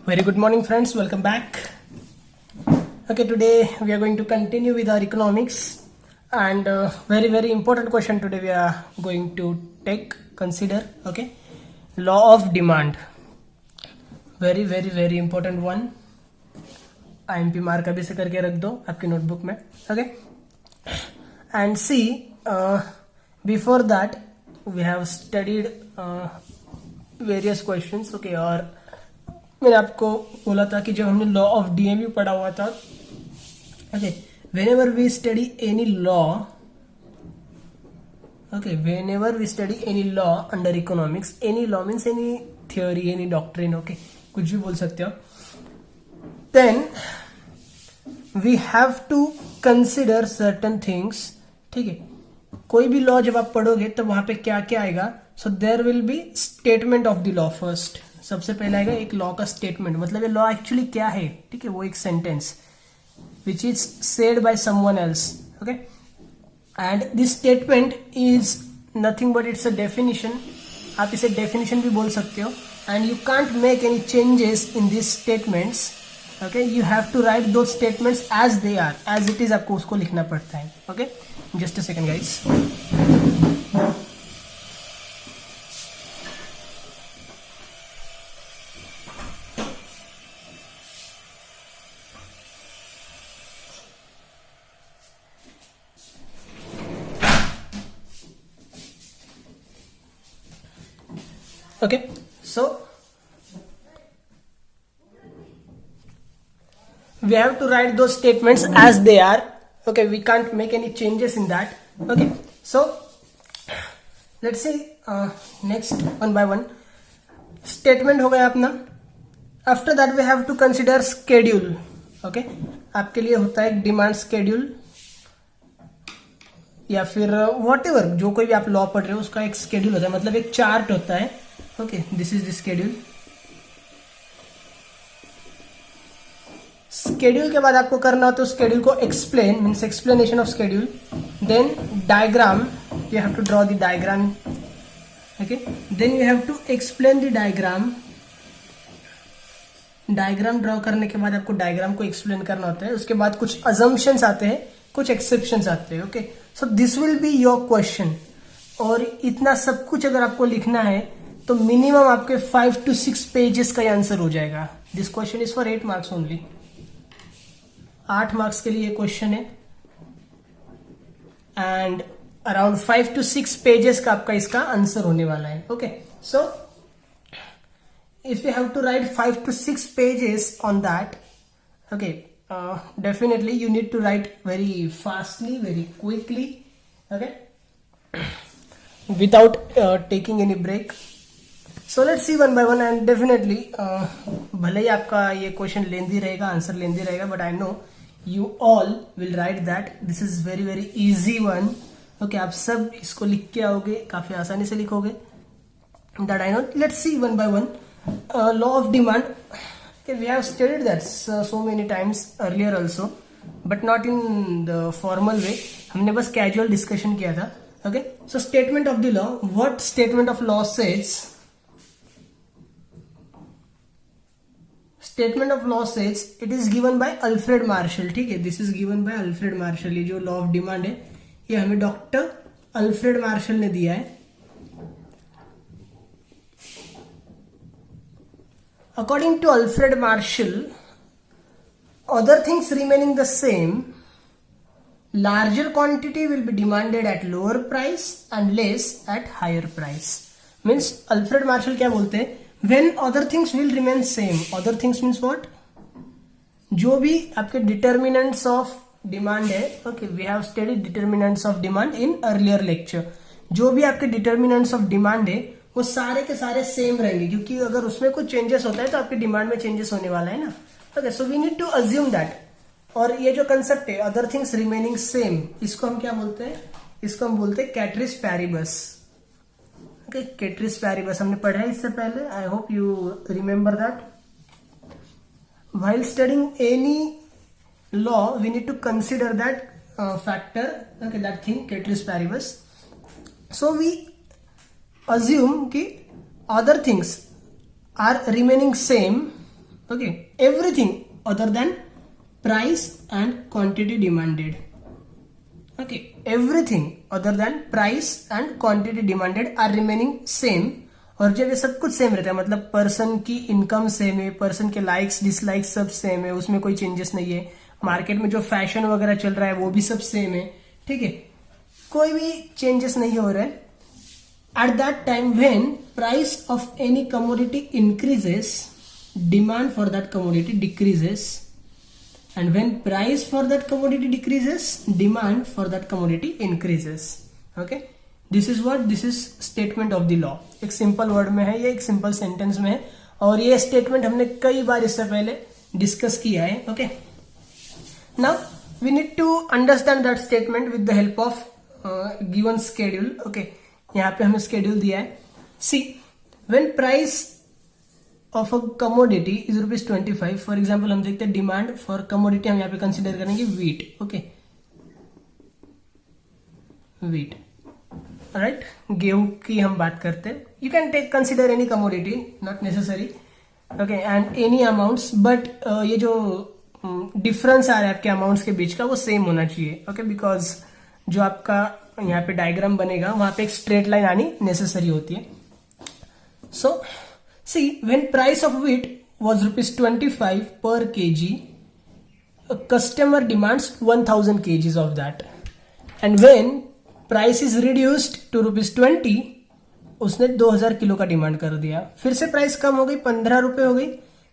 Very good morning, friends. Welcome back. Okay, today we are going to continue with our economics, and very important question today we are going to consider. Okay, law of demand. Very important one. IMP mark अभी से करके रख दो आपकी notebook में. Okay, and see, before that we have studied various questions. Okay, और मैंने आपको बोला था कि जब हमने लॉ ऑफ डीएमयू पढ़ा हुआ था, okay, whenever we study any law, okay, whenever we study any law under economics, any law means any theory, any doctrine, okay, कुछ भी बोल सकते हो, then we have to consider certain things. ठीक है, कोई भी लॉ जब आप पढ़ोगे तो वहां पे क्या क्या आएगा. So there will be statement of the law first. सबसे पहले आएगा एक लॉ का स्टेटमेंट, मतलब ये लॉ एक्चुअली क्या है. ठीक है, वो एक sentence which is said by someone else. Okay, and this statement is nothing but it's a definition. आप इसे डेफिनेशन भी बोल सकते हो. And you can't make any changes in this statements. Okay, you have to write दो statements as they are, as it is. आपको उसको लिखना पड़ता है. Okay, just a second guys. Okay, so we have to write those statements as they are. Okay, we can't make any changes in that. Okay, so let's see next one by one. Statement हो गया अपना. After that we have to consider schedule. Okay, आपके लिए होता है demand schedule या फिर whatever, जो कोई भी आप लॉ पढ़ रहे हो उसका एक स्केड्यूल होता है, मतलब एक चार्ट होता है. Okay, this is the schedule. Schedule के बाद आपको करना हो तो schedule को explain, means explanation of schedule. Then diagram, you have to draw the diagram. Okay, then you have to explain the diagram. Diagram draw करने के बाद आपको diagram को explain करना होता है. उसके बाद कुछ assumptions आते हैं, कुछ exceptions आते हैं. Okay, so this will be your question. और इतना सब कुछ अगर आपको लिखना है तो मिनिमम आपके 5 to 6 पेजेस का आंसर हो जाएगा. This question is for 8 marks only. 8 marks के लिए क्वेश्चन है एंड अराउंड 5 to 6 पेजेस का आपका इसका आंसर होने वाला है. Okay, so if you have to write 5 to 6 pages on that, okay, definitely you need to write very fastly, very quickly, okay, without taking any break. So let's see one by one, and definitely भले ही आपका ये question लेंदी रहेगा, answer लेंदी रहेगा, but I know you all will write that. This is very easy one. Okay, आप सब इसको लिख के आओगे, काफी आसानी से लिखोगे. That I know. Let's see one by one. Law of demand, we have studied that so many times earlier also, but not in the formal way. हमने बस कैजुअल डिस्कशन किया था. Okay, so statement of the law. What statement of law says? Statement of law says it is given by Alfred Marshall. ठीक है, this is given by Alfred Marshall. ये जो law of demand है ये हमें doctor Alfred Marshall ने दिया है. According to Alfred Marshall, other things remaining the same, larger quantity will be demanded at lower price and less at higher price. Means Alfred Marshall क्या बोलते हैं, when other things will remain same. Other things means what? जो भी आपके determinants of demand है. Okay, we have studied determinants of demand in earlier lecture. जो भी आपके determinants of demand है वो सारे के सारे सेम रहेंगे, क्योंकि अगर उसमें कुछ चेंजेस होता है तो आपके डिमांड में चेंजेस होने वाला है ना. Okay, so we need to assume that. और ये जो कंसेप्ट है अदर थिंग्स रिमेनिंग सेम, इसको हम क्या बोलते हैं, इसको हम बोलते हैं ceteris paribus. Okay, ceteris paribus हमने पढ़ा है इससे पहले. I hope you remember that. While studying any law we need to consider that factor, okay, that thing ceteris paribus. So we assume कि other things are remaining same okay, everything other than price and quantity demanded. Okay, everything other than price and quantity demanded are remaining same. और जब ये सब कुछ same रहता है, मतलब person की इनकम सेम है, पर्सन के लाइक्स डिसलाइक्स सब सेम है, उसमें कोई चेंजेस नहीं है, मार्केट में जो फैशन वगैरह चल रहा है वो भी सब सेम है, ठीक है, कोई भी चेंजेस नहीं हो रहा है. At that time when price of any commodity increases, demand for that commodity decreases, and when price for that commodity decreases, demand for that commodity increases. Okay, this is what, this is statement of the law. एक simple word में है, ये एक simple sentence में है, और ये statement हमने कई बार इससे पहले डिस्कस किया है. Okay, now we need to understand that statement with the help of given schedule. Okay, यहाँ पे हमें स्केड्यूल दिया है. See, when price of a commodity is ₹25. For example हम देखते हैं डिमांड फॉर कमोडिटी, हम यहाँ पे कंसिडर करेंगे वीट. ओके, वीट, राइट, गेहूं की हम बात करते हैं. You can take consider any commodity, not necessary. Okay, and any amounts, but ये जो डिफरेंस आ रहा है आपके अमाउंट्स के बीच का वो सेम होना चाहिए. ओके, बिकॉज जो आपका यहाँ पे डायग्राम बनेगा वहां पे एक स्ट्रेट लाइन आनी नेसेसरी होती है. सो see, when price of wheat was ₹25 per kg, a customer demands 1000 kgs of that, and when price is reduced to ₹20, उसने 2000 किलो का डिमांड कर दिया. फिर से प्राइस कम हो गई, 15 रुपए हो गई,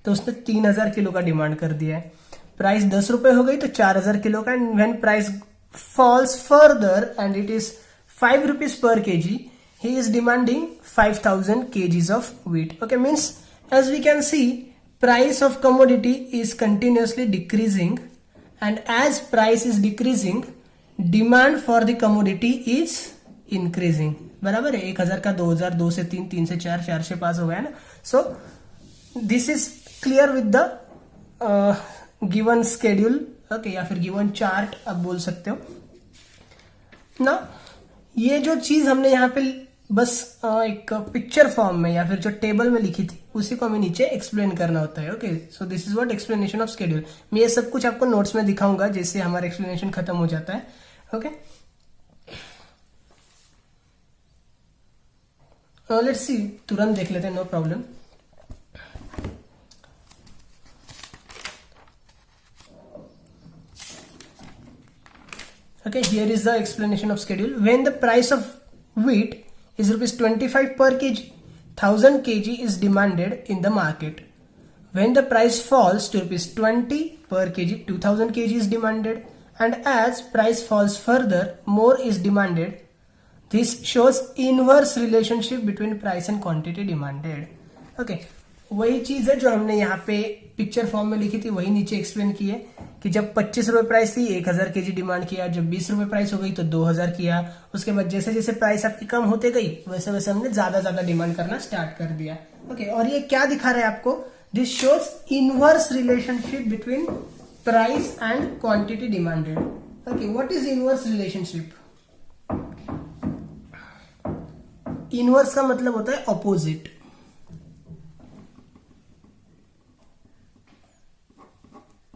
तो उसने 3000 किलो का डिमांड कर दिया है. प्राइस 10 रुपए हो गई तो 4000 किलो का. And when price falls further and it is ₹5 per kg, he is demanding 5000 kgs of wheat. Okay, means as we can see, price of commodity is continuously decreasing, and as price is decreasing, demand for the commodity is increasing. बराबर है, 1000 का 2000, 2 से 3, 3 से 4, 4 से 5 हो गया ना. So this is clear with the given schedule. Okay, या फिर given chart आप बोल सकते हो. Now ये जो चीज हमने यहाँ पे बस एक पिक्चर फॉर्म में या फिर जो टेबल में लिखी थी उसी को हमें नीचे एक्सप्लेन करना होता है. Okay, so this is what explanation of schedule. मैं ये सब कुछ आपको नोट्स में दिखाऊंगा जिससे हमारा एक्सप्लेनेशन खत्म हो जाता है. ओके, लेट्स सी, तुरंत देख लेते हैं, no problem. Okay, here is the explanation of schedule. When the price of wheat is ₹25 per kg, 1000 kg is demanded in the market. When the price falls to ₹20 per kg, 2000 kg is demanded, and as price falls further, more is demanded. This shows inverse relationship between price and quantity demanded. Okay, वही चीज है जो हमने यहाँ पे picture form में लिखी थी, वही नीचे एक्सप्लेन की है कि जब 25 रुपए प्राइस थी 1000 केजी डिमांड किया, जब 20 रुपए प्राइस हो गई तो 2000 किया, उसके बाद जैसे जैसे प्राइस आपकी कम होते गई वैसे वैसे हमने ज्यादा ज्यादा डिमांड करना स्टार्ट कर दिया. ओके, और ये क्या दिखा रहा है आपको? This shows inverse relationship between price and quantity demanded. Okay, what is inverse relationship? Inverse का मतलब होता है opposite.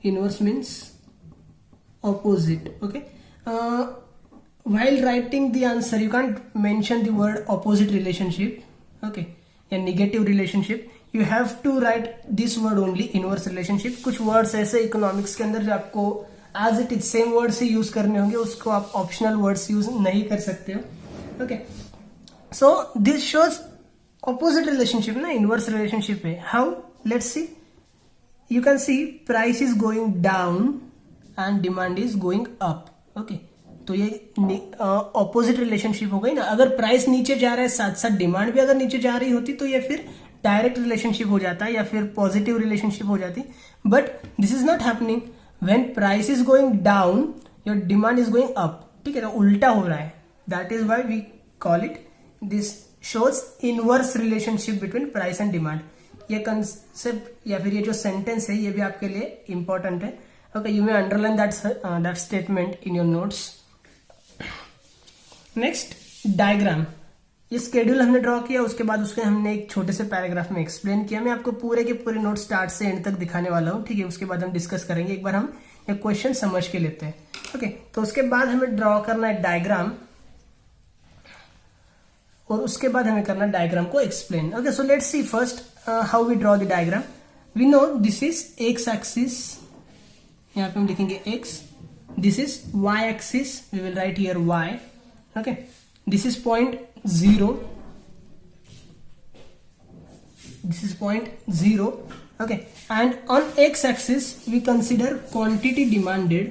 Inverse means opposite. Okay, while writing the answer you can't mention the word opposite relationship. Okay, या negative relationship. You have to write this word only, inverse relationship. कुछ words ऐसे economics के अंदर जो आपको as it is same word से use करने होंगे, उसको आप ऑप्शनल वर्ड्स यूज नहीं कर सकते हो. Okay, so this shows opposite relationship ना, इनवर्स रिलेशनशिप है. How? Let's see. You can see price is going down and demand is going up. Okay, तो ये ऑपोजिट रिलेशनशिप हो गई ना. अगर प्राइस नीचे जा रहा है साथ साथ डिमांड भी अगर नीचे जा रही होती तो ये फिर डायरेक्ट रिलेशनशिप हो जाता है या फिर पॉजिटिव रिलेशनशिप हो जाती. But this is not happening. When price is going down your demand is going up. ठीक है, तो उल्टा हो रहा है. That is why we call it, this shows inverse relationship between price and demand. ये कंसेप्ट या फिर ये जो सेंटेंस है ये भी आपके लिए इंपॉर्टेंट है. Okay, you may underline that statement in your notes. Next, diagram. ये स्केड्यूल हमने ड्रॉ किया, उसके बाद उसके हमने एक छोटे से पैराग्राफ में एक्सप्लेन किया। मैं आपको पूरे के पूरे नोट स्टार्ट से एंड तक दिखाने वाला हूँ, ठीक है। उसके बाद हम डिस्कस करेंगे, एक बार हम एक क्वेश्चन समझ के लेते हैं, ओके। तो उसके बाद हमें ड्रॉ करना है डायग्राम, और उसके बाद हमें करना डायग्राम को explain, okay. So let's see first how we draw the diagram. We know this is X axis, यहाँ पे हम लिखेंगे x, this is y axis, we will write here y, okay. This is point 0, this is point 0, okay. And on x axis we consider quantity demanded,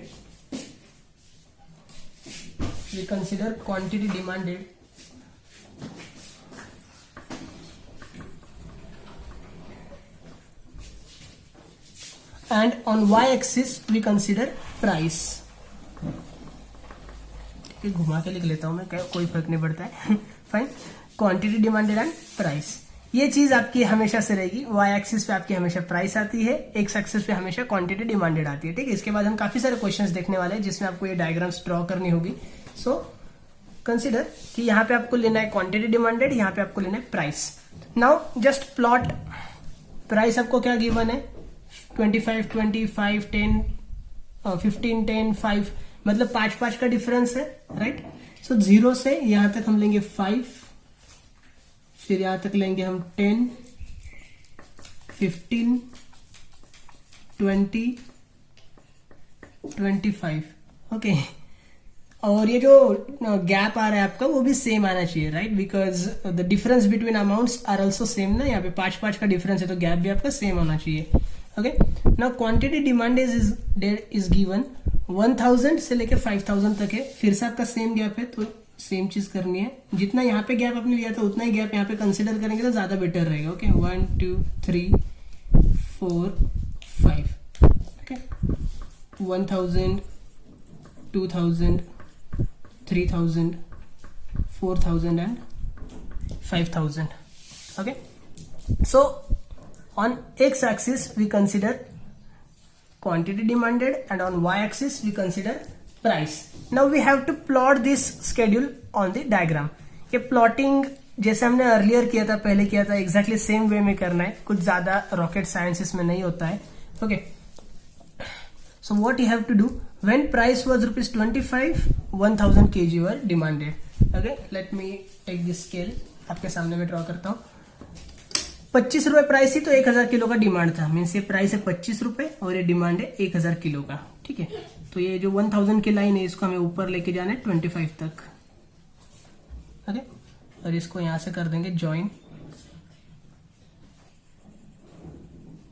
we consider quantity demanded, and on y axis we consider price। घुमा के लिख लेता हूं मैं, कोई फर्क नहीं पड़ता है fine. Quantity demanded and price, ये चीज आपकी हमेशा से रहेगी। वाई एक्सिस पे आपकी हमेशा प्राइस आती है, एक्स एक्सिस पे हमेशा क्वांटिटी डिमांडेड आती है, ठीक है। इसके बाद हम काफी सारे क्वेश्चंस देखने वाले हैं जिसमें आपको ये डायग्राम्स ड्रॉ करनी होगी। सो कंसिडर कि यहाँ पे आपको लेना है क्वांटिटी डिमांडेड, यहाँ पे आपको लेना है price. Now just plot, price आपको क्या गिवन है 25, 25, 10, 15, 10, 5, मतलब 5 का डिफरेंस है, राइट। सो 0 से यहां तक हम लेंगे 5, फिर यहां तक लेंगे हम 10, 15, 20, 25, ओके। और ये जो गैप आ रहा है आपका वो भी सेम आना चाहिए, right, because the difference between amounts are also same ना। यहाँ पे 5 का डिफरेंस है तो गैप भी आपका सेम होना चाहिए, okay. Now quantity demand is given 1000 से लेके 5000 तक है। फिर से आपका सेम गैप है तो सेम चीज करनी है, जितना यहाँ पे गैप आपने लिया था उतना ही गैप यहाँ पे कंसिडर करेंगे तो ज्यादा बेटर रहेगा, okay. 1 2 3 4 5, okay. 1000, 2000, 3000, 4000 and 5000, okay. So on x axis we consider quantity demanded and on y axis we consider price. Now we have to plot this schedule on the diagram. ये plotting जैसे हमने earlier किया था, पहले किया था, exactly same way में करना है, कुछ ज्यादा रॉकेट साइंस इसमें नहीं होता है, okay. So what you have to do, when price was ₹25, 1000 kg were demanded, okay. Let me take this scale, आपके सामने में ड्रॉ करता हूं। 25 रुपए प्राइस थी तो 1000 किलो का डिमांड था, मीन्स ये प्राइस है 25 रुपए और ये डिमांड है 1000 किलो का, ठीक है। तो ये जो 1000 की लाइन है इसको हमें ऊपर लेके जाना है 25 तक, ओके। और इसको यहां से कर देंगे ज्वाइन,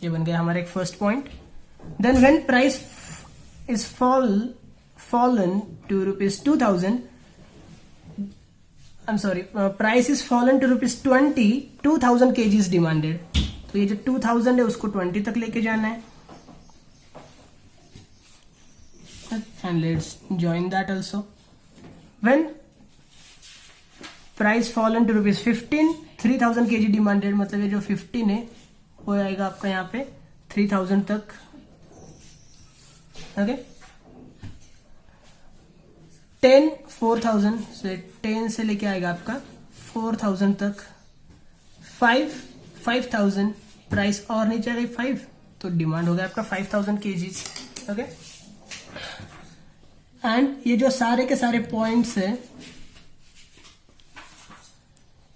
ये बन गया हमारा एक first point. Then when price is fallen to ₹2000, I'm sorry, price is fallen to ₹20, 2000 kg is demanded। तो ये जो 2000 है उसको 20 तक लेके जाना है, and let's join that also। When price fallen to ₹15, 3000 kg demanded, मतलब ये जो 15 है वो आएगा आपका यहाँ पे 3000 तक, ओके। 10, 4000 से 10 से लेके आएगा आपका 4000 तक। 5, 5000, प्राइस और नहीं चाहिए 5 तो डिमांड हो गया आपका 5000 kgs, ओके। एंड ये जो सारे के सारे पॉइंट्स है,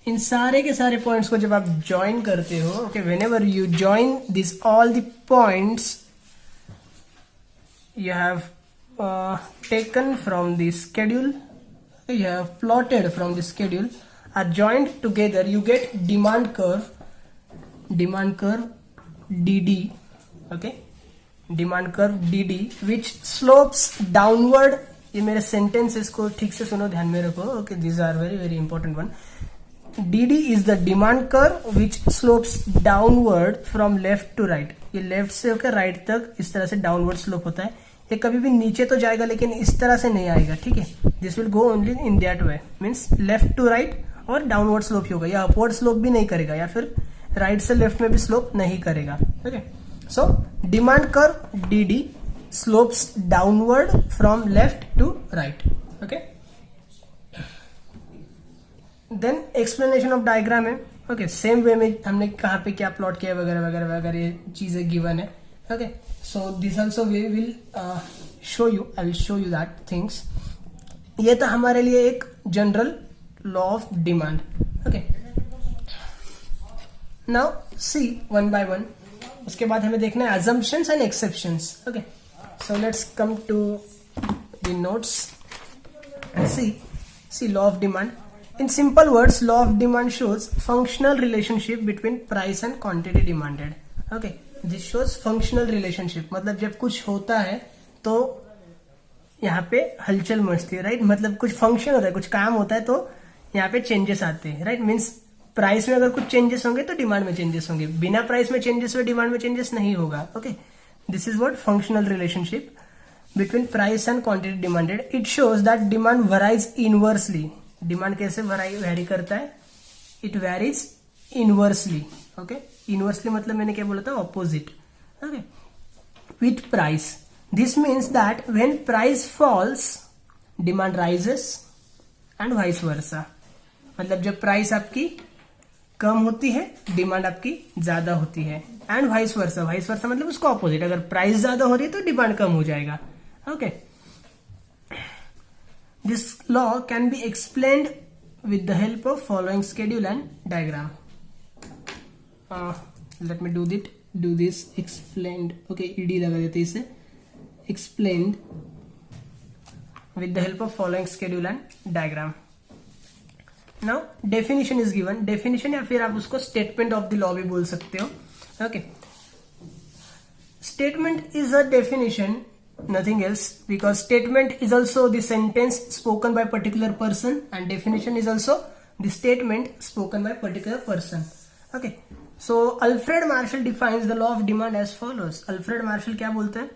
इन सारे के सारे पॉइंट्स को जब आप ज्वाइन करते हो, okay, whenever you join this all the points you have taken from the schedule, you have plotted from the schedule, are joined together, you get demand curve DD, okay, demand curve DD which slopes downward। ये मेरे sentences को ठीक से सुनो, ध्यान में रखो, okay, these are very very important one। DD is the demand curve which slopes downward from left to right। ये लेफ्ट से होकर राइट तक इस तरह से डाउनवर्ड स्लोप होता है। ये कभी भी नीचे तो जाएगा लेकिन इस तरह से नहीं आएगा, ठीक है। This will go only in that way, means left to right और डाउनवर्ड स्लोप होगा, या अपवर्ड स्लोप भी नहीं करेगा, या फिर राइट से लेफ्ट में भी स्लोप नहीं करेगा, okay. So demand curve DD slopes downward from left to right, okay. Then explanation of diagram है. ओके, सेम वे में हमने कहाँ पे क्या प्लॉट किया वगैरह वगैरह वगैरह ये चीजें गिवन है. Okay, so this also we will show you, I will show you that things. ये था हमारे लिए एक general law of demand. Okay, now see one by one. उसके बाद हमें देखना है assumptions and exceptions. Okay, so let's come to the notes. See law of demand. In simple words, law of demand shows functional relationship between price and quantity demanded. Okay, this shows functional relationship. मतलब जब कुछ होता है तो यहाँ पे हलचल मचती है, राइट. मतलब कुछ फंक्शन होता है, कुछ काम होता है तो यहाँ पे चेंजेस आते हैं, राइट. मीन्स प्राइस में अगर कुछ चेंजेस होंगे तो डिमांड में चेंजेस होंगे. बिना प्राइस में चेंजेस हुए डिमांड में चेंजेस नहीं होगा. Okay, this is what functional relationship between price and quantity demanded. It shows that demand varies inversely. Demand कैसे vary करता है? It varies inversely. Okay, inversely मतलब मैंने क्या बोला था? Opposite. Okay, with price. This means that when price falls, demand rises and vice versa. मतलब जब प्राइस आपकी कम होती है डिमांड आपकी ज्यादा होती है, and vice versa. Vice versa मतलब उसको ऑपोजिट. अगर प्राइस ज्यादा हो रही है तो डिमांड कम हो जाएगा. Okay, this law can be explained with the help of following schedule and diagram. Let me do this explained. Okay, ed लगा देते इसे. Explained with the help of following schedule and diagram. Now definition is given. Definition या फिर आप उसको statement of the law भी बोल सकते हो. Okay, statement is a definition, nothing else, because statement is also the sentence spoken by particular person and definition is also the statement spoken by particular person. Okay, so Alfred Marshall defines the law of demand as follows. Alfred Marshall क्या बोलते हैं?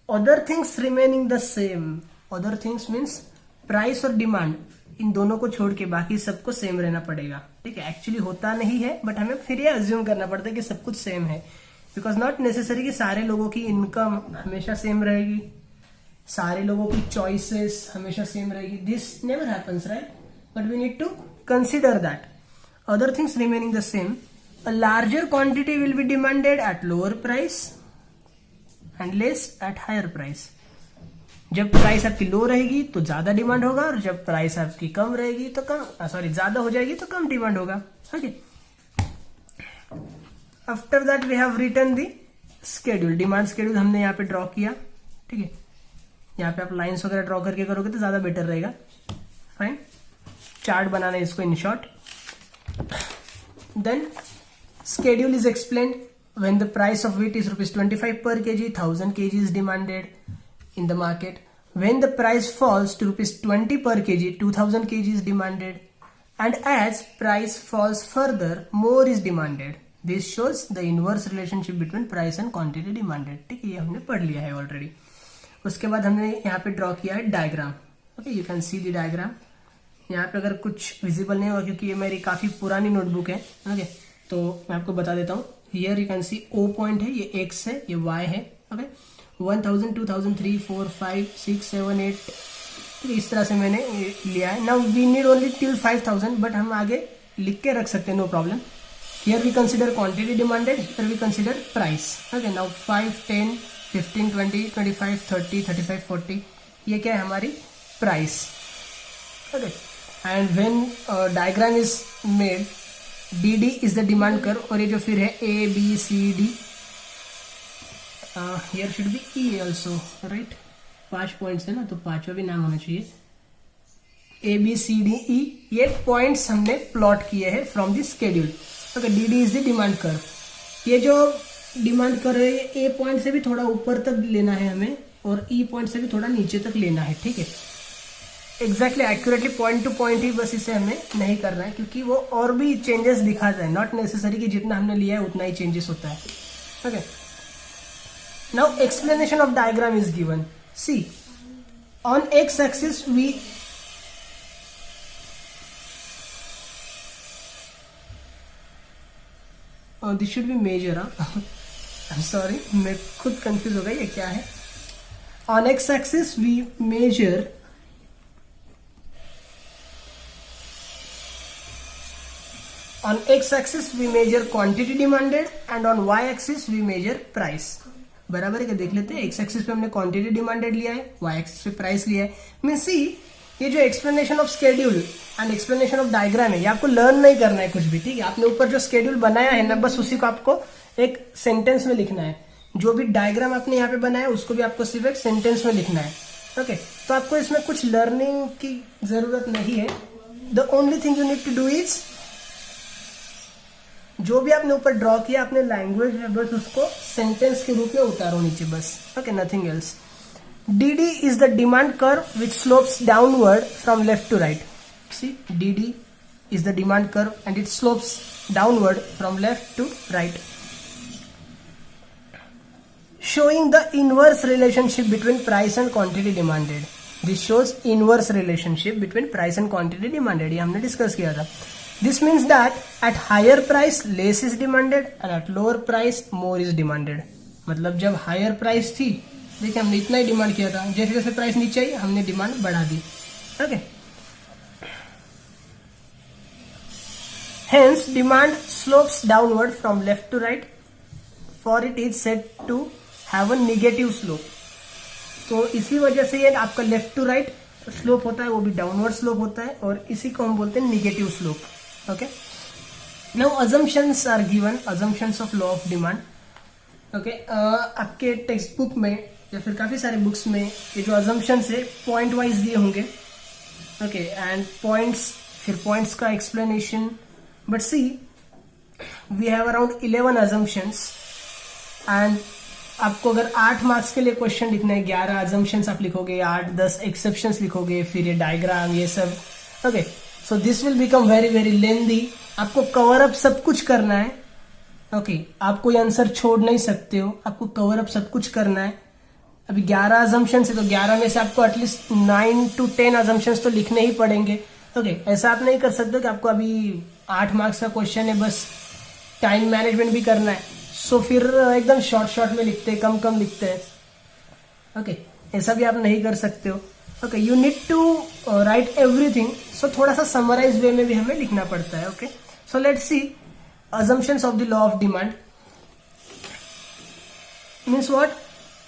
Other things remaining the same. Other things means price और demand, इन दोनों को छोड़ के बाकी सबको सेम रहना पड़ेगा. ठीक है, एक्चुअली होता नहीं है बट हमें फिर ये अज्यूम करना पड़ता है कि सब कुछ सेम है, बिकॉज नॉट नेसेसरी कि सारे लोगों की इनकम हमेशा सेम रहेगी, सारे लोगों की चॉइसेस हमेशा सेम रहेगी. This never happens, right. But we need to consider that other things remaining the same. A larger quantity will be demanded at lower price and less at higher price. जब price आपकी low रहेगी तो ज्यादा demand होगा, और जब price आपकी कम रहेगी तो ज्यादा हो जाएगी तो कम डिमांड होगा. Okay, after that we have written the schedule. Demand schedule हमने यहाँ पे ड्रॉ किया. ठीक है, यहाँ पे आप लाइंस वगैरह ड्रॉ करके करोगे तो ज्यादा बेटर रहेगा. फाइन, चार्ट बनाना है इसको in short. Then schedule is explained when the price of wheat is ₹25 per kg, 1000 kg is demanded in the market. When the price falls to ₹20 per kg, 2000 kg is demanded, and as price falls further, more is demanded. This shows the inverse relationship between price and quantity demanded. ठीक है, ये हमने पढ़ लिया है already. उसके बाद हमने यहाँ पे ड्रॉ किया है diagram. Okay, you can see the diagram. यहाँ पे अगर कुछ विजिबल नहीं होगा क्योंकि ये मेरी काफी पुरानी नोटबुक है. ओके, तो मैं आपको बता देता हूँ. Here you can C O point है, ये X है, ये Y है. ओके, 1000, 2000, 3, 4, 5, 6, 7, 8, इस तरह से मैंने लिया है. Now we need only till 5000, but हम आगे लिख के रख सकते हैं, no problem. Here we consider quantity demanded, here we consider price. Okay, now 5, 10, 15, 20, 25, 30, 35, 40, ये क्या है हमारी price. Okay, and Venn diagram is made, DD is the demand curve, और ये जो फिर है ABCD, here should be E also, right. 5 points है ना, तो पांचवा भी नाम होना चाहिए. ABCDE, ये पॉइंट्स हमने प्लॉट किए हैं from the schedule. Okay, DD is the demand curve. ये जो डिमांड कर रहे हैं A पॉइंट से भी थोड़ा ऊपर तक लेना है हमें, और E पॉइंट से भी थोड़ा नीचे तक लेना है. ठीक है, exactly accurately point to point ही बस इसे हमें नहीं करना है, क्योंकि वो और भी चेंजेस दिखाता है. नॉट नेसेसरी कि जितना हमने लिया है उतना ही चेंजेस होता है. Okay, now explanation of diagram is given. See, on X axis we this should be measure. I am sorry, मैं खुद कंफ्यूज हो गई ये क्या है. On X axis we measure On x axis we measure quantity demanded and on y axis we measure price. बराबर है क्या? देख लेते हैं. x axis पे हमने quantity demanded लिया है, y axis पे price लिया है. मींस सी ये जो explanation of schedule and explanation of diagram है, ये आपको लर्न नहीं करना है कुछ भी. ठीक है, आपने ऊपर जो स्केड्यूल बनाया है ना, बस उसी को आपको एक सेंटेंस में लिखना है. जो भी डायग्राम आपने यहाँ पे बनाया उसको भी आपको सिर्फ एक सेंटेंस में लिखना है. ओके, तो आपको इसमें कुछ लर्निंग की जरूरत नहीं है. The only thing you need to do is, जो भी आपने ऊपर ड्रॉ किया अपने लैंग्वेज में, बस उसको सेंटेंस के रूप में उतारो नीचे बस. Okay, nothing else. DD is the demand curve which slopes downward from left to right. See, DD is the demand curve and it slopes downward from left to right, showing the inverse relationship between price and quantity demanded. This shows inverse relationship between price and quantity demanded. ये हमने discuss किया था. This means that at higher price less is demanded and at lower price more is demanded. मतलब जब higher price थी, देखिए हमने इतना ही डिमांड किया था, जैसे जैसे प्राइस नीचे आई हमने डिमांड बढ़ा दी. Okay, hence demand slopes downward from left to right, for it is said to have a negative slope. तो इसी वजह से ये आपका लेफ्ट टू राइट स्लोप होता है, वो भी डाउनवर्ड स्लोप होता है, और इसी को हम बोलते हैं negative slope. Okay, now assumptions are given, assumptions of law of demand. Okay, आपके टेक्स्ट बुक में या फिर काफी सारे बुक्स में ये जो अजम्पशंस है पॉइंट वाइज दिए होंगे. ओके, एंड पॉइंट्स, फिर पॉइंट्स का explanation. But see, we have around 11 assumptions and आपको अगर 8 मार्क्स के लिए क्वेश्चन लिखना है, 11 अजम्पशंस आप लिखोगे, 8-10 एक्सेप्शंस लिखोगे, फिर ये डायग्राम, ये सब. Okay, so this will become very very lengthy. आपको कवर अप सब कुछ करना है. ओके, आप कोई आंसर छोड़ नहीं सकते हो, आपको कवर अप सब कुछ करना है. अभी 11 अजम्पशंस है तो 11 में से आपको एटलीस्ट 9 to 10 अजम्पशंस तो लिखने ही पड़ेंगे. ओके, ऐसा आप नहीं कर सकते कि आपको अभी 8 मार्क्स का क्वेश्चन है, बस टाइम मैनेजमेंट भी करना है, सो फिर एकदम शॉर्ट में लिखते हैं, कम लिखते हैं. ओके, ऐसा भी आप नहीं कर सकते हो. Okay, you need to write everything. So थोड़ा सा समराइज वे में भी हमें लिखना पड़ता है. Okay, so let's C assumptions of the law of demand. means what?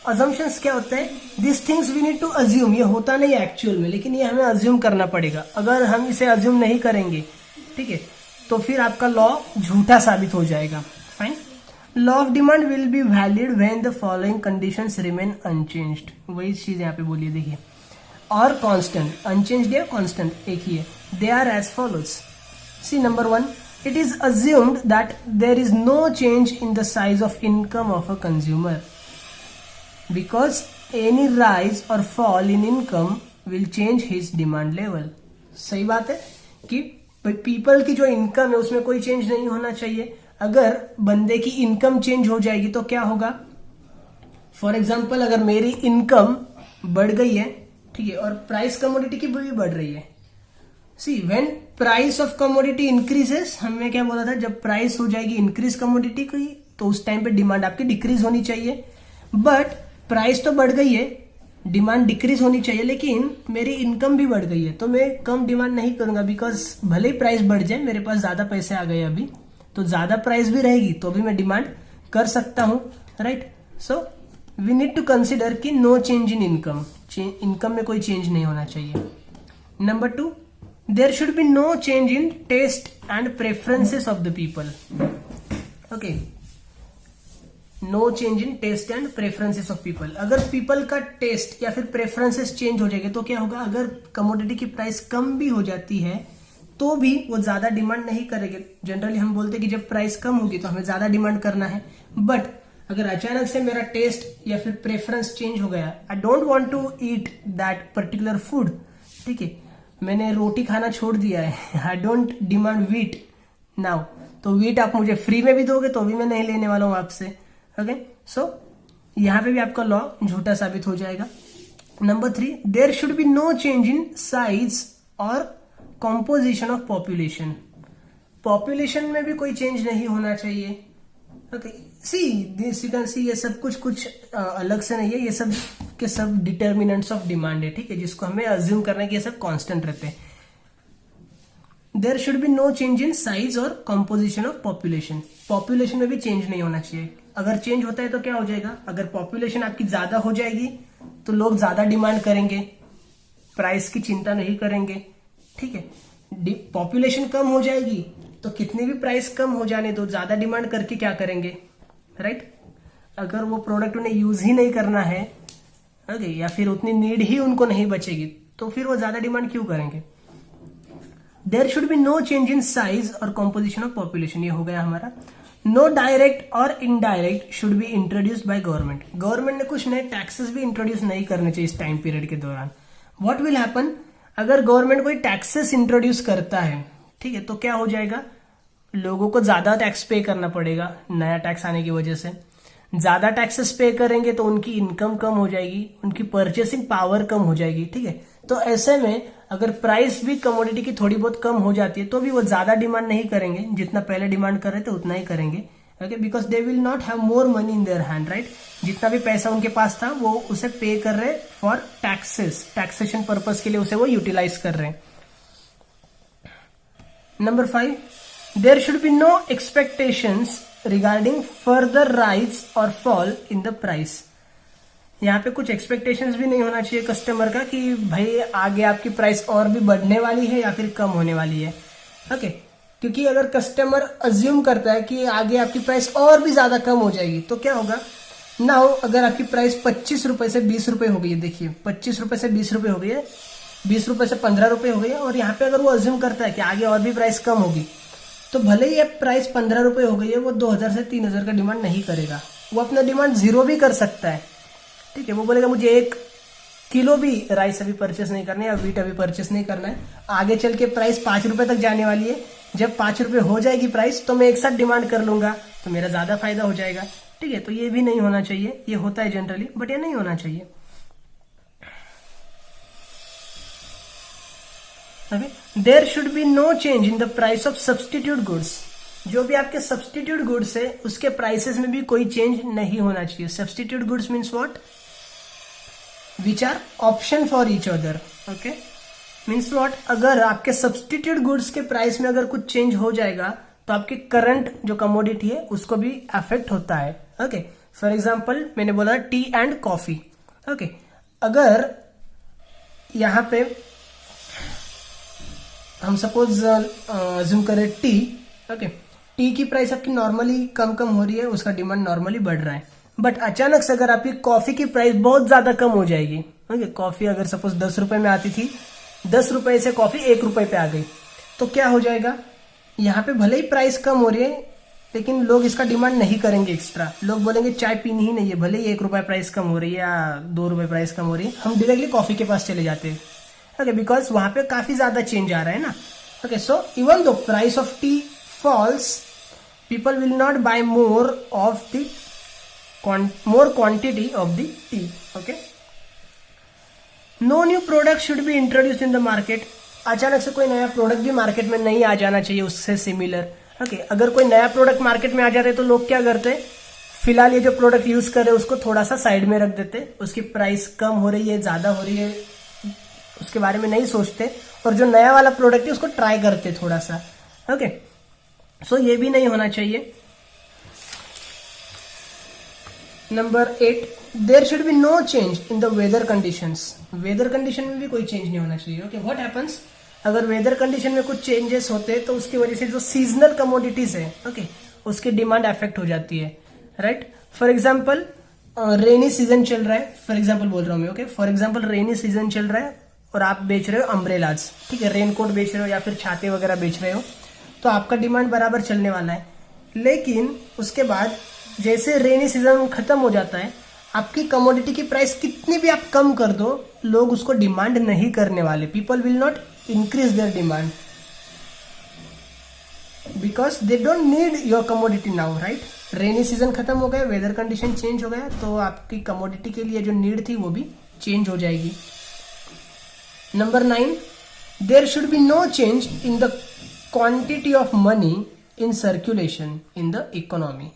assumptions क्या होता है? these things we need to assume. ये होता नहीं है एक्चुअल में, लेकिन ये हमें assume करना पड़ेगा. अगर हम इसे assume नहीं करेंगे, ठीक है, तो फिर आपका लॉ झूठा साबित हो जाएगा. Fine. Law of demand will be valid when the following conditions remain unchanged. वही चीज यहाँ पे बोलिए, देखिए, और कांस्टेंट. अनचेंज्ड या कांस्टेंट एक ही है. They are as follows. See, number 1, it is assumed that there is no change in the size of income of a consumer because any rise or fall in income will change his demand level. सही बात है कि people की जो income है उसमें कोई change नहीं होना चाहिए. अगर बंदे की इनकम चेंज हो जाएगी तो क्या होगा? फॉर एग्जाम्पल, अगर मेरी इनकम बढ़ गई है, ठीक है, और प्राइस कमोडिटी की भी बढ़ रही है. See, when price of commodity increases, हमने क्या बोला था, जब प्राइस हो जाएगी इंक्रीज कमोडिटी की तो उस टाइम पे डिमांड आपकी डिक्रीज होनी चाहिए. बट प्राइस तो बढ़ गई है, डिमांड डिक्रीज होनी चाहिए, लेकिन मेरी इनकम भी बढ़ गई है, तो मैं कम डिमांड नहीं करूंगा, बिकॉज भले ही प्राइस बढ़ जाए, मेरे पास ज्यादा पैसे आ गए अभी, तो ज्यादा प्राइस भी रहेगी तो भी मैं डिमांड कर सकता हूं. Right. So we need to consider कि no change in income. Income में कोई चेंज नहीं होना चाहिए. Number 2, there should be no change in taste and preferences of the people. Okay, no change in taste and preferences of people. अगर people का taste या फिर preferences change हो जाएंगे तो क्या होगा? अगर commodity की प्राइस कम भी हो जाती है तो भी वो ज्यादा डिमांड नहीं करेंगे. जनरली हम बोलते हैं कि जब प्राइस कम होगी तो हमें ज्यादा डिमांड करना है. बट अगर अचानक से मेरा टेस्ट या फिर प्रेफरेंस चेंज हो गया, I don't want to eat that particular food, ठीक है, मैंने रोटी खाना छोड़ दिया है, I don't demand wheat now, तो वीट आप मुझे फ्री में भी दोगे तो भी मैं नहीं लेने वाला हूं आपसे. ओके, सो यहां पे भी आपका लॉ झूठा साबित हो जाएगा. Number 3, there should be no change in size और कॉम्पोजिशन ऑफ पॉपुलेशन. पॉपुलेशन में भी कोई चेंज नहीं होना चाहिए. Okay, see this you can see, ये सब कुछ अलग से नहीं है, ये सब के सब डिटर्मिनेंट्स ऑफ डिमांड है, ठीक है, जिसको हमें अज्यूम करना है कि ये सब कांस्टेंट रहते हैं. There should be no change in size और कॉम्पोजिशन ऑफ पॉपुलेशन। पॉपुलेशन में भी चेंज नहीं होना चाहिए। अगर चेंज होता है तो क्या हो जाएगा, अगर पॉपुलेशन आपकी ज्यादा हो जाएगी तो लोग ज्यादा डिमांड करेंगे, प्राइस की चिंता नहीं करेंगे, ठीक है। पॉपुलेशन कम हो जाएगी तो कितनी भी प्राइस कम हो जाने दो, ज्यादा डिमांड करके क्या करेंगे, राइट। अगर वो प्रोडक्ट उन्हें यूज ही नहीं करना है, ओके, या फिर उतनी नीड ही उनको नहीं बचेगी, तो फिर वो ज्यादा डिमांड क्यों करेंगे। There should be no change in size और कॉम्पोजिशन ऑफ पॉपुलेशन, ये हो गया हमारा। नो डायरेक्ट और indirect should be introduced by government. Government ने कुछ नए टैक्सेस भी इंट्रोड्यूस नहीं करने चाहिए इस टाइम पीरियड के दौरान। व्हाट विल हैपन, अगर गवर्नमेंट कोई टैक्सेस इंट्रोड्यूस करता है, ठीक है, तो क्या हो जाएगा, लोगों को ज्यादा टैक्स पे करना पड़ेगा। नया टैक्स आने की वजह से ज्यादा टैक्सेस पे करेंगे तो उनकी इनकम कम हो जाएगी, उनकी परचेसिंग पावर कम हो जाएगी, ठीक है। तो ऐसे में अगर प्राइस भी कमोडिटी की थोड़ी बहुत कम हो जाती है तो भी वो ज्यादा डिमांड नहीं करेंगे, जितना पहले डिमांड कर रहे थे उतना ही करेंगे, okay, because they will not have more money in their hand, right. जितना भी पैसा उनके पास था वो उसे पे कर रहे फॉर टैक्सेस, टैक्सेशन पर्पज के लिए उसे वो यूटिलाइज कर रहे हैं। Number 5, there should be no expectations regarding further rise और फॉल इन द प्राइस। यहाँ पे कुछ एक्सपेक्टेशंस भी नहीं होना चाहिए कस्टमर का कि भाई आगे आपकी प्राइस और भी बढ़ने वाली है या फिर कम होने वाली है, ओके। क्योंकि अगर कस्टमर अज्यूम करता है कि आगे आपकी प्राइस और भी ज्यादा कम हो जाएगी तो क्या होगा, नाउ अगर आपकी प्राइस 25 रुपए से 20 रुपए हो गई है, देखिए 25 रुपए से 20 रुपए हो गई है, 20 रुपए से 15 रुपए हो गई है, और यहाँ पे अगर वो अज्यूम करता है कि आगे और भी प्राइस कम होगी, तो भले ही प्राइस 15 रुपए हो गई है, वो 2000 से 3000 का डिमांड नहीं करेगा, वो अपना डिमांड 0 भी कर सकता है, ठीक है। वो बोलेगा मुझे 1 किलो भी राइस अभी परचेस नहीं करना है या व्हीट अभी परचेस नहीं करना है, आगे चल के प्राइस 5 रुपए तक जाने वाली है, जब 5 रुपए हो जाएगी प्राइस तो मैं एक साथ डिमांड कर लूंगा, तो मेरा ज्यादा फायदा हो जाएगा, ठीक है। तो ये भी नहीं होना चाहिए, ये होता है जनरली, बट ये नहीं होना चाहिए, okay. There should be no change in the price of substitute goods. जो भी आपके सब्सटीट्यूट गुड्स है उसके प्राइसेस में भी कोई चेंज नहीं होना चाहिए। Substitute goods means what, which are option for each other, okay. Means what, अगर आपके सब्सटीट्यूट गुड्स के प्राइस में अगर कुछ चेंज हो जाएगा तो आपके करंट जो कमोडिटी है उसको भी अफेक्ट होता है, ओके। फॉर एग्जाम्पल मैंने बोला टी एंड कॉफी, ओके। अगर यहां पे हम सपोज अज्यूम करें टी, ओके, टी की प्राइस आपकी नॉर्मली कम कम हो रही है, उसका डिमांड नॉर्मली बढ़ रहा है, बट अचानक से अगर आपकी कॉफी की प्राइस बहुत ज्यादा कम हो जाएगी, ओके, कॉफी अगर सपोज 10 रुपए में आती थी, 10 रुपए से कॉफी 1 रुपए पे आ गई, तो क्या हो जाएगा, यहाँ पे भले ही प्राइस कम हो रही है लेकिन लोग इसका डिमांड नहीं करेंगे एक्स्ट्रा, लोग बोलेंगे चाय पीनी ही नहीं है, भले ही 1 रुपए प्राइस कम हो रही है या 2 रुपए प्राइस कम हो रही है, हम डायरेक्टली कॉफी के पास चले जाते हैं, ओके, बिकॉज वहां पे काफी ज्यादा चेंज आ रहा है ना, okay. So even though price of T falls, people will not buy more quantity of the tea, okay. No new product should be introduced in the market. अचानक से कोई नया प्रोडक्ट भी मार्केट में नहीं आ जाना चाहिए उससे सिमिलर, ओके। अगर कोई नया प्रोडक्ट मार्केट में आ जाते तो लोग क्या करते, फिलहाल ये जो प्रोडक्ट यूज कर रहे हैं उसको थोड़ा सा साइड में रख देते, उसकी प्राइस कम हो रही है ज्यादा हो रही है उसके बारे में नहीं सोचते, और जो नया वाला प्रोडक्ट है उसको ट्राई करते थोड़ा सा, ओके। सो ये भी नहीं होना चाहिए। Number 8, there should be no change in the weather conditions. Weather condition में भी कोई चेंज नहीं होना चाहिए, ओके। व्हाट हैपेंस, अगर वेदर कंडीशन में कुछ चेंजेस होते हैं तो उसकी वजह से जो सीजनल कमोडिटीज है, ओके, उसकी डिमांड अफेक्ट हो जाती है, right. For example rainy season चल रहा है, फॉर एग्जाम्पल बोल रहा हूं मैं, okay. For example rainy season चल रहा है और आप बेच रहे हो अम्ब्रेलाज, ठीक है, रेनकोट बेच रहे हो या फिर छाते वगैरह बेच रहे हो, तो आपका डिमांड बराबर चलने वाला है। लेकिन उसके बाद जैसे रेनी सीजन खत्म हो जाता है, आपकी कमोडिटी की प्राइस कितनी भी आप कम कर दो, लोग उसको डिमांड नहीं करने वाले, people will not increase their demand because they don't need your commodity now, right. Rainy season खत्म हो गया, वेदर कंडीशन चेंज हो गया, तो आपकी कमोडिटी के लिए जो नीड थी वो भी चेंज हो जाएगी। Number 9, there should be no change in the quantity of money in circulation in the economy.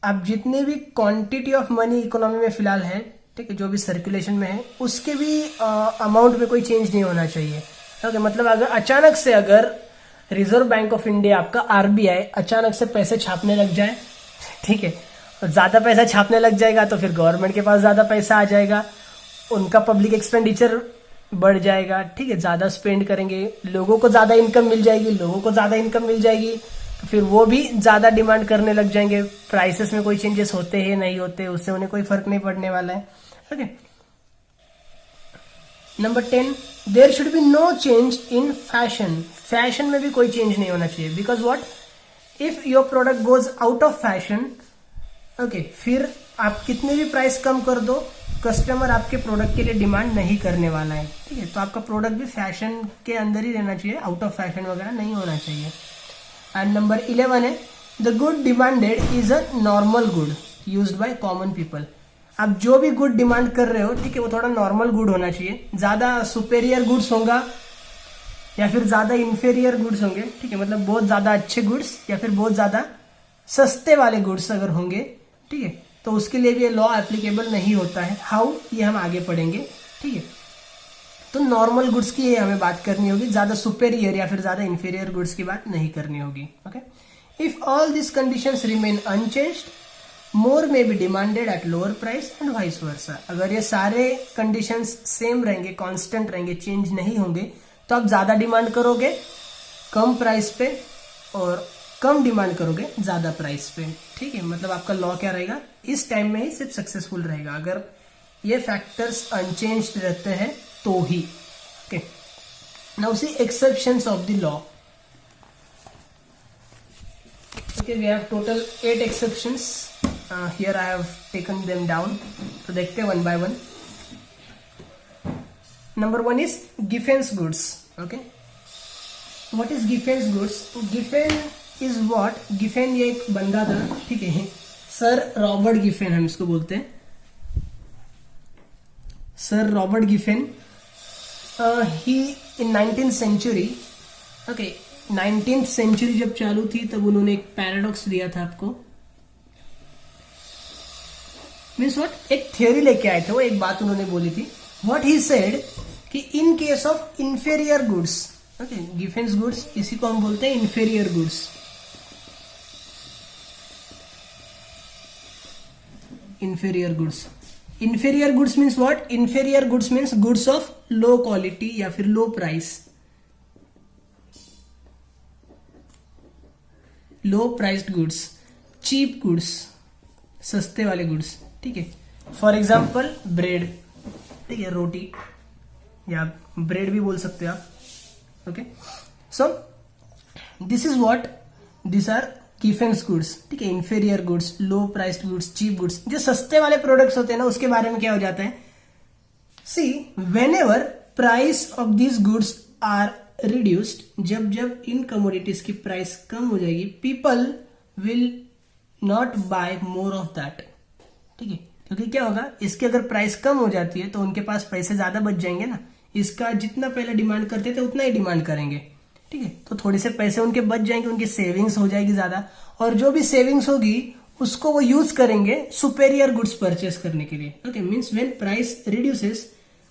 अब जितने भी क्वांटिटी ऑफ मनी इकोनॉमी में फिलहाल है, ठीक है, जो भी सर्कुलेशन में है, उसके भी अमाउंट में कोई चेंज नहीं होना चाहिए, ओके। मतलब अगर अचानक से अगर रिजर्व बैंक ऑफ इंडिया आपका आरबीआई अचानक से पैसे छापने लग जाए, ठीक है, और ज्यादा पैसा छापने लग जाएगा तो फिर गवर्नमेंट के पास ज्यादा पैसा आ जाएगा, उनका पब्लिक एक्सपेंडिचर बढ़ जाएगा, ठीक है, ज्यादा स्पेंड करेंगे, लोगों को ज्यादा इनकम मिल जाएगी, लोगों को ज्यादा इनकम मिल जाएगी तो फिर वो भी ज्यादा डिमांड करने लग जाएंगे। प्राइसेस में कोई चेंजेस होते हैं नहीं होते उससे उन्हें कोई फर्क नहीं पड़ने वाला है। Okay, number 10, there should be no change in fashion. Fashion में भी कोई चेंज नहीं होना चाहिए, because what, if your product goes out of fashion, okay, फिर आप कितने भी प्राइस कम कर दो, कस्टमर आपके प्रोडक्ट के लिए डिमांड नहीं करने वाला है, ठीक है। तो आपका प्रोडक्ट भी फैशन के अंदर ही रहना चाहिए, आउट ऑफ फैशन वगैरह नहीं होना चाहिए। एंड नंबर 11 है, the good demanded is a normal good used by common people. आप जो भी गुड डिमांड कर रहे हो, ठीक है, वो थोड़ा नॉर्मल गुड होना चाहिए। ज्यादा सुपेरियर गुड्स होगा या फिर ज्यादा इंफेरियर गुड्स होंगे, ठीक है, मतलब बहुत ज्यादा अच्छे गुड्स या फिर बहुत ज्यादा सस्ते वाले गुड्स अगर होंगे, ठीक है, तो उसके लिए भी ये लॉ एप्लीकेबल नहीं होता है। हाउ, ये हम आगे पढ़ेंगे, ठीक है। तो नॉर्मल गुड्स की हमें बात करनी होगी, ज्यादा सुपेरियर या फिर ज्यादा इंफीरियर गुड्स की बात नहीं करनी होगी। Okay, if all this conditions remain unchanged, more may be demanded at lower price and vice versa. अगर ये सारे कंडीशंस सेम रहेंगे, कांस्टेंट रहेंगे, चेंज नहीं होंगे, तो आप ज्यादा डिमांड करोगे कम प्राइस पे और कम डिमांड करोगे ज्यादा प्राइस पे, ठीक है। मतलब आपका लॉ क्या रहेगा, इस टाइम में ही सिर्फ सक्सेसफुल रहेगा अगर ये फैक्टर्स अनचेंज्ड रहते हैं तो ही। Okay, now see exceptions of the law. Okay, we have total 8 exceptions. Here I have taken them down. तो देखते हैं one by one. Number 1 is Giffen's goods. Okay, what is Giffen's goods? Giffen is what? Giffen ये एक बंदा था, ठीक है, sir Robert Giffen हम इसको बोलते हैं, sir Robert Giffen. He in 19th century, okay, 19th century जब चालू थी तब उन्होंने एक पैराडॉक्स दिया था आपको, मीन्स व्हाट, एक थ्योरी लेके आए थे, वो एक बात उन्होंने बोली थी। व्हाट ही सेड कि in case of inferior goods, okay, Giffen's goods, इसी को हम बोलते हैं inferior goods. Inferior goods, inferior goods means what, inferior goods means goods of low quality या फिर low price, low priced goods, cheap goods, सस्ते वाले गुड्स, ठीक है। फॉर एग्जाम्पल ब्रेड, ठीक है, रोटी या ब्रेड भी बोल सकते हो आप। Okay, so this is what, this are Giffen's goods, ठीक है, inferior goods, low priced goods, cheap goods. जो सस्ते वाले प्रोडक्ट्स होते हैं ना, उसके बारे में क्या हो जाता है, see whenever price of this goods are reduced, जब जब इन कमोडिटीज की प्राइस कम हो जाएगी, people will not buy more of that, ठीक है, क्योंकि क्या होगा, इसकी अगर प्राइस कम हो जाती है तो उनके पास पैसे ज्यादा बच जाएंगे ना, इसका जितना पहले डिमांड करते थे उतना ही डिमांड करेंगे, ठीक है, तो थोड़े से पैसे उनके बच जाएंगे, उनकी सेविंग्स हो जाएगी ज्यादा, और जो भी सेविंग्स होगी उसको वो यूज करेंगे सुपेरियर गुड्स परचेस करने के लिए। Okay, means when price reduces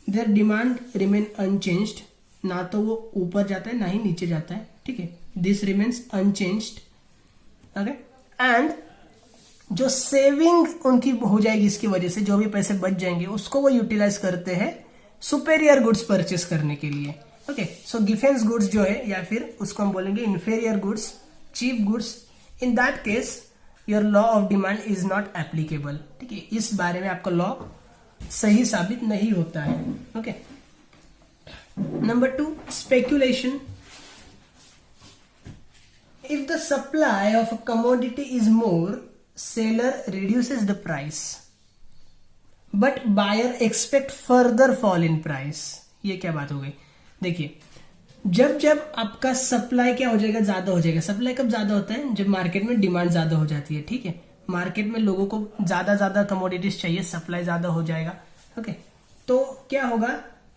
their demand remain unchanged, ना तो वो ऊपर जाता है ना ही नीचे जाता है, ठीक है, this remains unchanged. Okay, and जो सेविंग उनकी हो जाएगी इसकी वजह से, जो भी पैसे बच जाएंगे उसको वो यूटिलाइज करते हैं सुपेरियर गुड्स परचेस करने के लिए। ओके, सो गिफेंस गुड्स जो है या फिर उसको हम बोलेंगे inferior goods, cheap goods, in that case your law of demand is not applicable, ठीक है, इस बारे में आपका लॉ सही साबित नहीं होता है। Okay, Number 2, speculation. If the supply of a commodity is more, seller reduces the price, but buyer expect further fall in price. ये क्या बात हो गई, देखिए, जब जब आपका सप्लाई क्या हो जाएगा, ज्यादा हो जाएगा। सप्लाई कब ज्यादा होता है, जब मार्केट में डिमांड ज्यादा हो जाती है, ठीक है, मार्केट में लोगों को ज्यादा कमोडिटीज चाहिए, सप्लाई ज्यादा हो जाएगा। ओके, तो क्या होगा,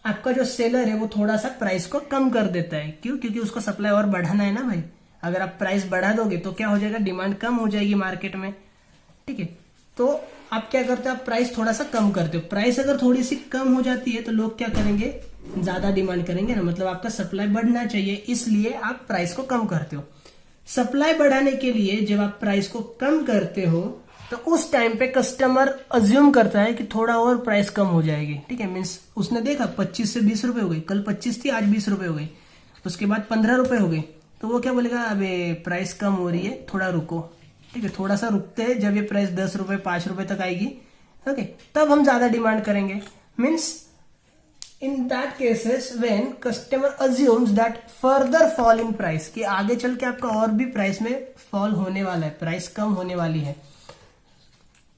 आपका जो सेलर है वो थोड़ा सा प्राइस को कम कर देता है, क्यों, क्योंकि उसको सप्लाई और बढ़ाना है ना भाई। अगर आप प्राइस बढ़ा दोगे तो क्या हो जाएगा, डिमांड कम हो जाएगी मार्केट में, ठीक है, तो आप क्या करते हो, आप प्राइस थोड़ा सा कम करते हो। प्राइस अगर थोड़ी सी कम हो जाती है तो लोग क्या करेंगे, ज्यादा डिमांड करेंगे ना, मतलब आपका सप्लाई बढ़ना चाहिए, इसलिए आप प्राइस को कम करते हो। सप्लाई बढ़ाने के लिए जब आप प्राइस को कम करते हो तो उस टाइम पे कस्टमर अज्यूम करता है कि थोड़ा और प्राइस कम हो जाएगी, ठीक है। मीन्स उसने देखा 25 से 20 रुपए हो गई, कल 25 थी आज 20 रुपए हो गई, उसके बाद 15 रुपए हो गई, तो वो क्या बोलेगा, अबे प्राइस कम हो रही है, थोड़ा रुको, ठीक है। थोड़ा सा रुकते हैं, जब ये प्राइस 10 रुपए 5 रुपए तक आएगी, ओके, तब हम ज्यादा डिमांड करेंगे। Means in that cases when customer assumes that further fall in price, कि आगे चल के आपका और भी प्राइस में फॉल होने वाला है, प्राइस कम होने वाली है,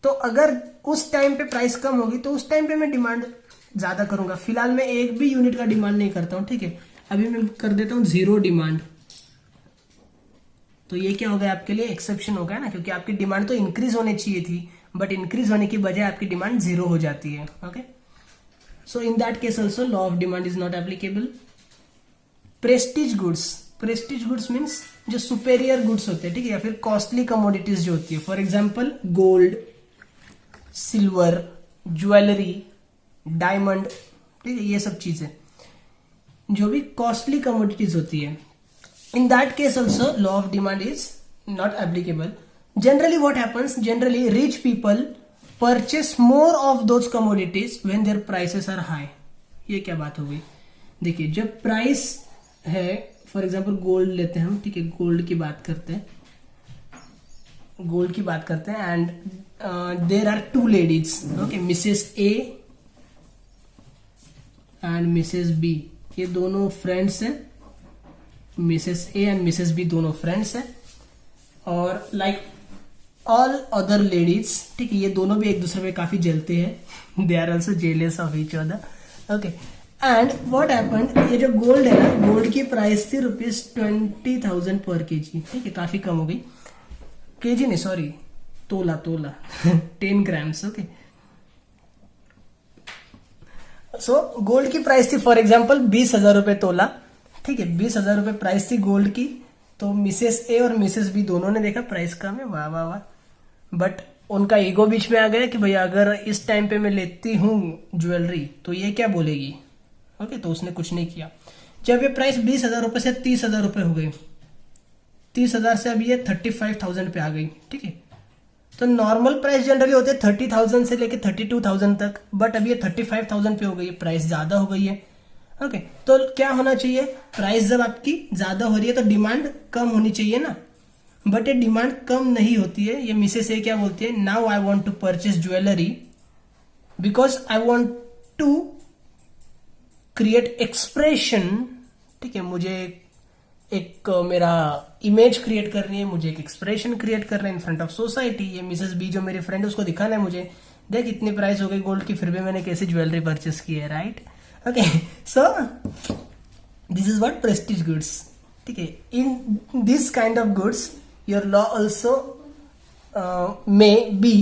तो अगर उस टाइम पे प्राइस कम होगी तो उस टाइम पे मैं डिमांड ज्यादा करूंगा। फिलहाल मैं एक भी यूनिट का डिमांड नहीं करता हूं, ठीक है। अभी मैं कर देता हूं 0 डिमांड, तो ये क्या हो गया आपके लिए, एक्सेप्शन हो गया ना, क्योंकि आपकी डिमांड तो इंक्रीज होनी चाहिए थी, बट इंक्रीज होने की बजाय आपकी डिमांड 0 हो जाती है, okay. So in that case also law of demand is not applicable. Prestige goods, Prestige goods means जो सुपेरियर गुड्स होते हैं, ठीक है, या फिर कॉस्टली कमोडिटीज जो होती है, for example gold, silver, jewellery, diamond, ठीक है, ये सब चीजें जो भी कॉस्टली कमोडिटीज होती है, in that case also law of demand is not applicable. Generally what happens, generally rich people purchase more of those commodities when their prices are high. ये क्या बात हो गई, देखिए जब प्राइस है, फॉर एग्जांपल गोल्ड लेते हैं हम, ठीक है, गोल्ड की बात करते हैं, गोल्ड की बात करते हैं, and there are 2 ladies, okay, Mrs A and Mrs B, ये दोनों फ्रेंड्स हैं, Mrs A and Mrs B दोनों फ्रेंड्स हैं, और लाइक ऑल अदर लेडीज, ठीक है, ये दोनों भी एक दूसरे पे काफी जलते हैं, they are also jealous of each other, okay. And what happened, ये जो गोल्ड है ना, गोल्ड की प्राइस थी ₹20,000 पर केजी, ठीक है, काफी कम हो गई, केजी नहीं सॉरी, तोला 10 ग्राम्स, ओके। सो गोल्ड की प्राइस थी फॉर एग्जाम्पल 20,000 रुपए तोला, ठीक है, 20,000 रुपए प्राइस थी गोल्ड की, तो मिसेस ए और मिसेस बी दोनों ने देखा प्राइस कम है, वाह वाह वाह, बट उनका ईगो बीच में आ गया कि भैया अगर इस टाइम पे मैं लेती हूँ ज्वेलरी तो ये क्या बोलेगी, ओके, तो उसने कुछ नहीं किया। जब ये प्राइस 20,000 रुपए से 30,000 रुपए हो गई, 30,000 से अभी ये 35,000 पे आ गई, ठीक है, तो नॉर्मल प्राइस जनरली होते हैं 30,000 से लेके 32,000 तक, बट अभी ये 35,000 पे हो गई, प्राइस ज्यादा हो गई है, ओके। तो क्या होना चाहिए, प्राइस जब आपकी ज्यादा हो रही है तो डिमांड कम होनी चाहिए ना, बट ये डिमांड कम नहीं होती है। ये मिसेस ए क्या बोलती है, now I want to purchase jewellery because I want to create expression, ठीक है, मुझे एक मेरा इमेज क्रिएट करनी है, मुझे एक एक्सप्रेशन क्रिएट करना है इन फ्रंट ऑफ सोसाइटी। ये मिसेस बी जो मेरी फ्रेंड है उसको दिखाना है मुझे, देख इतनी प्राइस हो गई गोल्ड की, फिर भी मैंने कैसे ज्वेलरी परचेस की है, right, okay. So this is what prestige goods, ठीक है। In this kind of goods your law also may be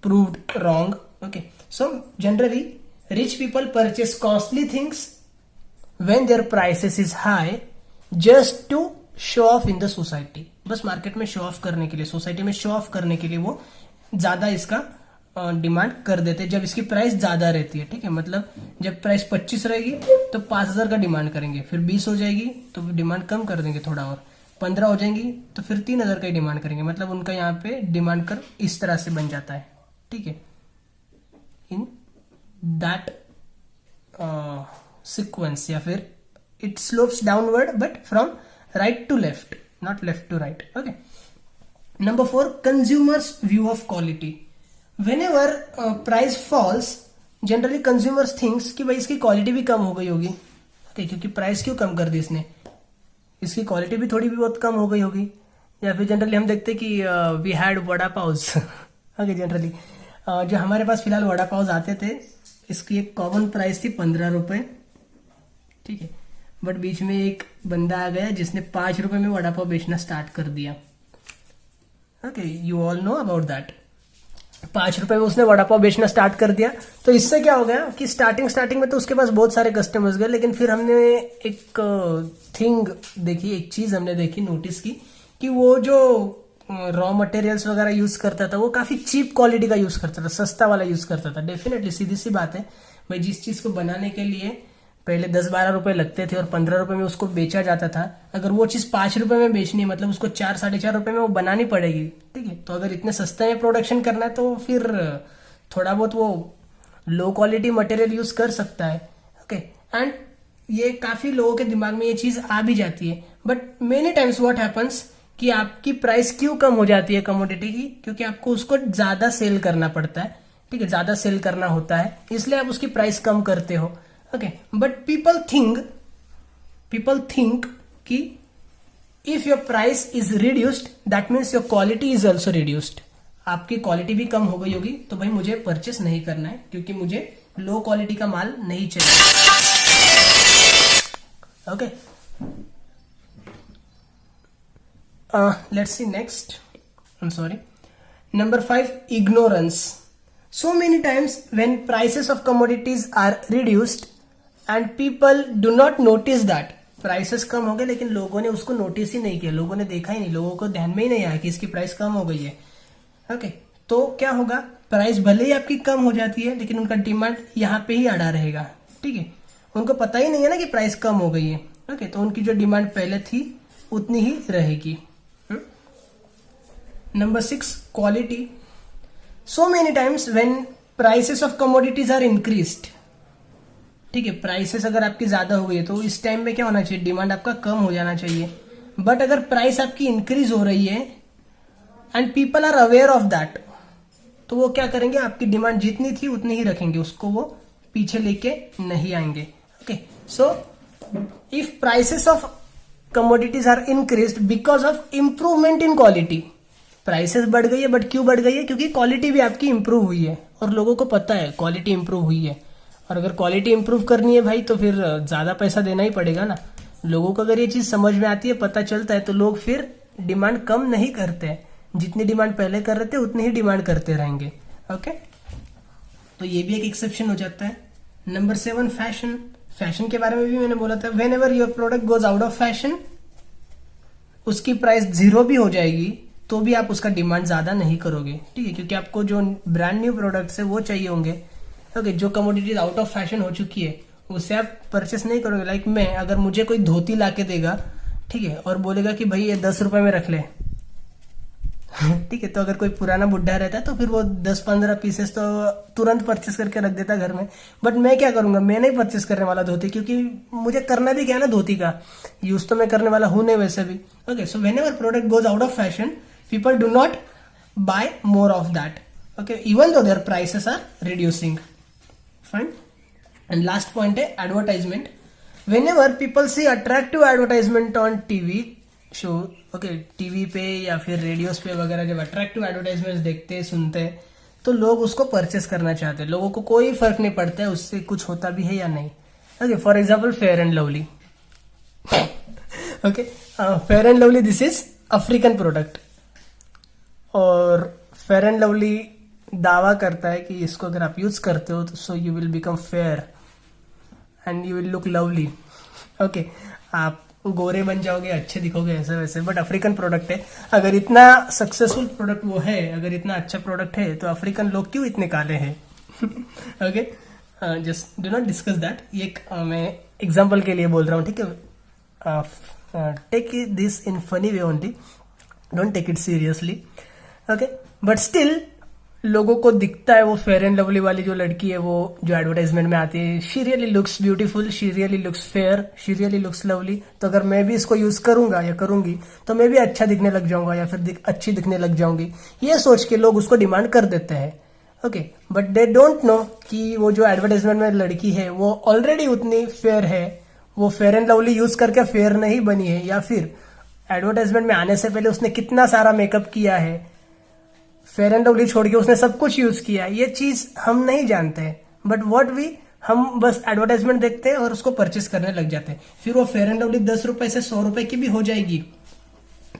proved wrong, okay. So generally rich people purchase costly things when their prices is high just to show off in the society, बस market में show off करने के लिए, society में show off करने के लिए वो ज्यादा इसका डिमांड कर देते हैं जब इसकी प्राइस ज्यादा रहती है, ठीक है। मतलब जब प्राइस 25 रहेगी तो 5,000 का डिमांड करेंगे, फिर 20 हो जाएगी तो डिमांड कम कर देंगे थोड़ा और, 15 हो जाएंगी तो फिर 3,000 का ही डिमांड करेंगे। मतलब उनका यहाँ पे डिमांड कर इस तरह से बन जाता है, ठीक है, इन दैट सिक्वेंस, या फिर it slopes downward but from right to left, not left to right, okay. Number 4, consumers view of quality. Whenever price falls, generally consumers thinks कि भाई इसकी क्वालिटी भी कम हो गई होगी, okay, क्योंकि प्राइस क्यों कम कर दी इसने, इसकी क्वालिटी भी थोड़ी भी बहुत कम हो गई होगी। या फिर जनरली हम देखते कि we had vada pav, okay, generally जो हमारे पास फिलहाल वड़ा पाउज आते थे, इसकी एक कॉमन प्राइस थी 15 रुपए, ठीक है, बट बीच में एक बंदा आ गया जिसने 5 रुपए में वड़ा पाव बेचना स्टार्ट कर दिया, okay, you all know about that. 5 रुपए में उसने वड़ा पाव बेचना स्टार्ट कर दिया, तो इससे क्या हो गया कि स्टार्टिंग में तो उसके पास बहुत सारे कस्टमर्स गए, लेकिन फिर हमने एक थिंग देखी, एक चीज हमने देखी, नोटिस की कि वो जो रॉ मटेरियल्स वगैरह यूज करता था वो काफी चीप क्वालिटी का यूज करता था, सस्ता वाला यूज करता था। डेफिनेटली सीधी सी बात है भाई, जिस चीज को बनाने के लिए पहले 10-12 रुपए लगते थे और 15 रुपए में उसको बेचा जाता था, अगर वो चीज 5 रुपए में बेचनी है मतलब उसको 4-4.5 रुपए में वो बनानी पड़ेगी। ठीक है, तो अगर इतने सस्ते में प्रोडक्शन करना है तो फिर थोड़ा बहुत वो लो क्वालिटी मटेरियल यूज कर सकता है। ओके, एंड ये काफी लोगों के दिमाग में ये चीज आ भी जाती है। But many times what happens कि आपकी प्राइस क्यों कम हो जाती है कमोडिटी की, क्योंकि आपको उसको ज्यादा सेल करना पड़ता है। ठीक है, ज्यादा सेल करना होता है, इसलिए आप उसकी प्राइस कम करते हो। ओके, बट पीपल थिंक कि if your price is reduced that means your quality is also reduced. आपकी क्वालिटी भी कम हो गई होगी तो भाई मुझे परचेस नहीं करना है, क्योंकि मुझे लो क्वालिटी का माल नहीं चाहिए। Okay, let's see next. I'm sorry. Number 5, ignorance. So many times when prices of commodities are reduced and people do not notice that prices कम हो गए, लेकिन लोगों ने उसको नोटिस ही नहीं किया, लोगों ने देखा ही नहीं, लोगों को ध्यान में ही नहीं आया कि इसकी प्राइस कम हो गई है। ओके, तो क्या होगा, प्राइस भले ही आपकी कम हो जाती है लेकिन उनका डिमांड यहाँ पे ही अड़ा रहेगा। ठीक है, उनको पता ही नहीं है ना कि प्राइस कम हो गई है। ओके, तो उनकी जो डिमांड पहले थी उतनी ही रहेगी। Number 6, quality. So many times when prices of commodities are increased, ठीक है, प्राइसेस अगर आपकी ज्यादा हो गई है तो इस टाइम में क्या होना चाहिए, डिमांड आपका कम हो जाना चाहिए। बट अगर प्राइस आपकी इंक्रीज हो रही है and people are aware of that, तो वो क्या करेंगे, आपकी डिमांड जितनी थी उतनी ही रखेंगे, उसको वो पीछे लेके नहीं आएंगे। Okay, so if prices of commodities are increased because of improvement in quality, prices बढ़ गई है, बट क्यों बढ़ गई है, क्योंकि क्वालिटी भी आपकी इंप्रूव हुई है और लोगों को पता है क्वालिटी इंप्रूव हुई है। और अगर क्वालिटी इंप्रूव करनी है भाई तो फिर ज्यादा पैसा देना ही पड़ेगा ना। लोगों को अगर ये चीज समझ में आती है, पता चलता है, तो लोग फिर डिमांड कम नहीं करते हैं, जितनी डिमांड पहले कर रहे थे उतनी ही डिमांड करते रहेंगे। ओके, तो ये भी एक एक्सेप्शन हो जाता है। Number 7, fashion. फैशन के बारे में भी मैंने बोला था, when ever your product goes out of fashion, उसकी प्राइस 0 भी हो जाएगी तो भी आप उसका डिमांड ज्यादा नहीं करोगे। ठीक है, क्योंकि आपको जो ब्रांड न्यू प्रोडक्ट्स है वो चाहिए होंगे। ओके, जो कमोडिटीज आउट ऑफ फैशन हो चुकी है उससे आप परचेस नहीं करोगे। लाइक मैं, अगर मुझे कोई धोती ला के देगा, ठीक है, और बोलेगा कि भाई ये 10 रुपए में रख ले, ठीक है, तो अगर कोई पुराना बुढ़ा रहता है तो फिर वो 10-15 पीसेस तो तुरंत परचेस करके रख देता घर में। बट मैं क्या करूंगा, मैं नहीं परचेस करने वाला धोती, क्योंकि मुझे करना भी क्या है ना, धोती का यूज तो मैं करने वाला हूं नहीं वैसे भी। Okay, so whenever product goes out of fashion, people do not buy more of that. Okay, even though their prices are reducing. Fine. And last point है advertisement. Whenever people see attractive advertisement on TV show, okay, TV पे या फिर radios पे वगैरह जब attractive advertisements देखते हैं, सुनते हैं, तो लोग उसको परचेस करना चाहते हैं। लोगों को कोई फर्क नहीं पड़ता है उससे कुछ होता भी है या नहीं। Okay, for example fair and lovely. Okay, fair and lovely, this is African product, और फेयर एंड लवली दावा करता है कि इसको अगर आप यूज करते हो तो so you will become fair and you will look lovely. Okay, आप गोरे बन जाओगे, अच्छे दिखोगे, ऐसे वैसे। बट अफ्रीकन प्रोडक्ट है, अगर इतना सक्सेसफुल प्रोडक्ट वो है, अगर इतना अच्छा प्रोडक्ट है, तो अफ्रीकन लोग क्यों इतने काले हैं? Okay, just do not discuss that. ये मैं एग्जाम्पल के लिए बोल रहा हूँ, ठीक है। Take this in funny way only, don't take it seriously. Okay, but still लोगों को दिखता है वो फेयर एंड लवली वाली जो लड़की है, वो जो एडवर्टाइजमेंट में आती है, she really looks beautiful, she really looks fair, she really looks lovely. तो अगर मैं भी इसको यूज करूंगा या करूंगी तो मैं भी अच्छा दिखने लग जाऊंगा या फिर अच्छी दिखने लग जाऊंगी, ये सोच के लोग उसको डिमांड कर देते हैं। Okay, but they don't know कि वो जो एडवर्टाइजमेंट में लड़की है वो ऑलरेडी उतनी फेयर है, वो फेयर एंड लवली यूज करके फेयर नहीं बनी है, या फिर एडवर्टाइजमेंट में आने से पहले उसने कितना सारा मेकअप किया है, फेयर एंड लवली छोड़ के उसने सब कुछ यूज किया। ये चीज हम नहीं जानते हैं, बट व्हाट वी, हम बस एडवर्टाइजमेंट देखते हैं और उसको परचेस करने लग जाते हैं। फिर वो फेयर एंड लवली 10 रुपए से 100 रुपए की भी हो जाएगी,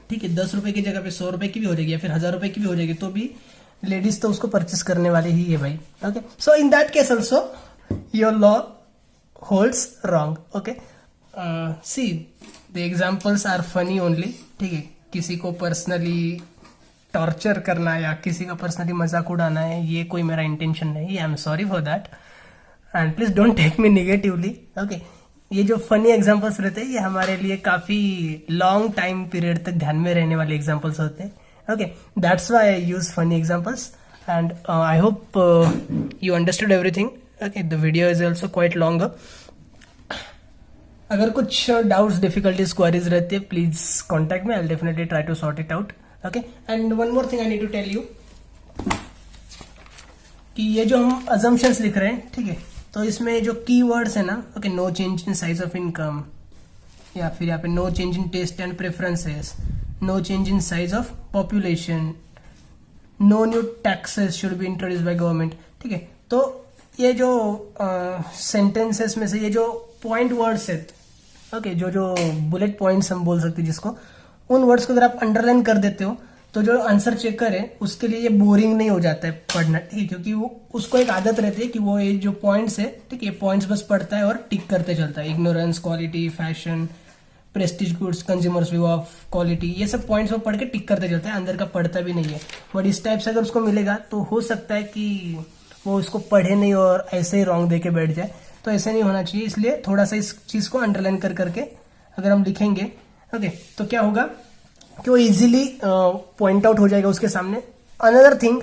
ठीक है, 10 रुपए की जगह पे 100 रुपए की भी हो जाएगी, या फिर 1000 रुपए की भी हो जाएगी, तो भी लेडीज तो उसको परचेस करने वाली ही है भाई। Okay, so in that case also your law holds wrong. Okay, see the examples are funny only, ठीक है, किसी को पर्सनली टॉर्चर करना या किसी का पर्सनली मजाक उड़ाना है, ये कोई मेरा इंटेंशन नहीं। I am sorry for that and please don't take me negatively. Okay, ये जो फनी एग्जांपल्स रहते हैं ये हमारे लिए काफी लॉन्ग टाइम पीरियड तक ध्यान में रहने वाले एग्जांपल्स होते हैं। Okay, that's why I use funny examples and I hope you understood everything. Okay, the video is also quite long. अगर कुछ डाउट्स, डिफिकल्टीज, क्वेरीज रहती है, please contact me, I will definitely try to sort it out. Okay, and one more thing I need to tell you कि ये जो हम assumptions लिख रहे हैं, ठीक है, तो इसमें जो कीवर्ड्स है ना, okay, no change in size of income, या फिर यहाँ पे no change in taste and preferences, no change in size of population, no new taxes should be introduce by government, ठीक है। तो ये जो सेंटेंसेस में से ये जो पॉइंट वर्ड्स है, ओके, जो बुलेट पॉइंट्स हम बोल सकते हैं जिसको, उन वर्ड्स को अगर आप अंडरलाइन कर देते हो तो जो आंसर चेकर है उसके लिए ये बोरिंग नहीं हो जाता है पढ़ना, ठीक है, क्योंकि वो उसको एक आदत रहती है कि वो ये जो पॉइंट्स है, ठीक है, पॉइंट्स बस पढ़ता है और टिक करते चलता है। Ignorance, quality, fashion, Prestige goods, consumers view of quality, ये सब पॉइंट्स वो पढ़ के टिक करते चलता है, अंदर का पढ़ता भी नहीं है। बट इस टाइप से अगर उसको मिलेगा तो हो सकता है कि वो उसको पढ़े नहीं और ऐसे ही रॉन्ग दे के बैठ जाए, तो ऐसे नहीं होना चाहिए। इसलिए थोड़ा सा इस चीज को अंडरलाइन कर करके अगर हम लिखेंगे, ओके, तो क्या होगा कि वो इजीली पॉइंट आउट हो जाएगा उसके सामने। अनदर थिंग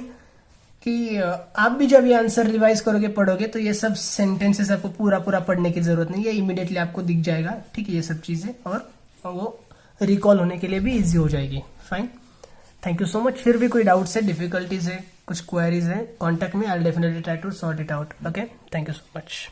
कि आप भी जब ये आंसर रिवाइज करोगे, पढ़ोगे, तो ये सब सेंटेंसेस आपको पूरा पूरा पढ़ने की जरूरत नहीं है, इमीडिएटली आपको दिख जाएगा, ठीक है, ये सब चीजें, और वो रिकॉल होने के लिए भी इजी हो जाएगी। Fine, thank you so much. फिर भी कोई डाउट्स है, डिफिकल्टीज है, कुछ क्वेरीज है, कॉन्टेक्ट में, I will definitely try to sort it out. Okay, thank you so much.